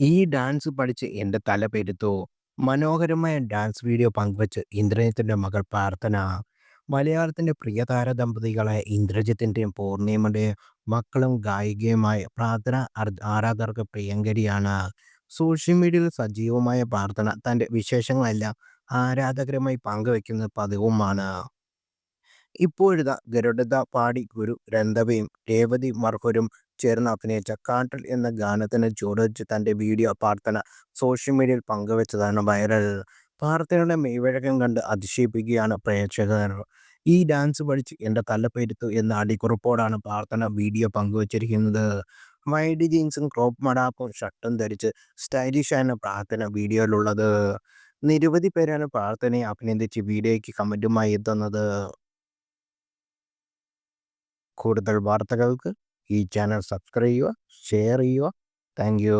ഈ ഡാൻസ് പഠിച്ച് എന്റെ തല പെരുത്തു. മനോഹരമായ ഡാൻസ് വീഡിയോ പങ്കുവച്ച് ഇന്ദ്രജിത്തിന്റെ മകൾ പ്രാർത്ഥന. മലയാളത്തിന്റെ പ്രിയതാര ദമ്പതികളായ ഇന്ദ്രജിത്തിന്റെയും പൂർണിമയുടെയും മക്കളും ഗായികയുമായ പ്രാർത്ഥന ആരാധകർക്ക് പ്രിയങ്കരിയാണ്. സോഷ്യൽ മീഡിയയിൽ സജീവമായ പ്രാർത്ഥന തന്റെ വിശേഷങ്ങളെല്ലാം ആരാധകരുമായി പങ്കുവെക്കുന്നത് പതിവുമാണ്. ഇപ്പോഴിതാ ഗരുഡദ പാടി ഗുരു രന്തവയും രേവതി മർഹൂരും ചേർന്ന് അഭിനയിച്ച കാട്ടൽ എന്ന ഗാനത്തിന് ചുവടുവെച്ച് തന്റെ വീഡിയോ പ്രാർത്ഥന സോഷ്യൽ മീഡിയയിൽ പങ്കുവച്ചതാണ് വൈറൽ. പ്രാർത്ഥനയുടെ മെയ്വഴക്കം കണ്ട് അതിശയിപ്പിക്കുകയാണ് പ്രേക്ഷകർ. ഈ ഡാൻസ് പഠിച്ച് എന്റെ തലപ്പെരുത്തു എന്ന അടിക്കുറിപ്പോടാണ് പ്രാർത്ഥന വീഡിയോ പങ്കുവച്ചിരിക്കുന്നത്. വൈഡ് ജീൻസും ക്രോപ്പ് മടാപ്പും ഷർട്ടും ധരിച്ച് സ്റ്റൈലിഷാണ് പ്രാർത്ഥന വീഡിയോയിലുള്ളത്. നിരവധി പേരാണ് പ്രാർത്ഥനയെ അഭിനന്ദിച്ച് വീഡിയോയ്ക്ക് കമന്റുമായി എത്തുന്നത്. കൂടുതൽ വാർത്തകൾക്ക് ഈ ചാനൽ സബ്സ്ക്രൈബ് ചെയ്യുക, ഷെയർ ചെയ്യുക. Thank you.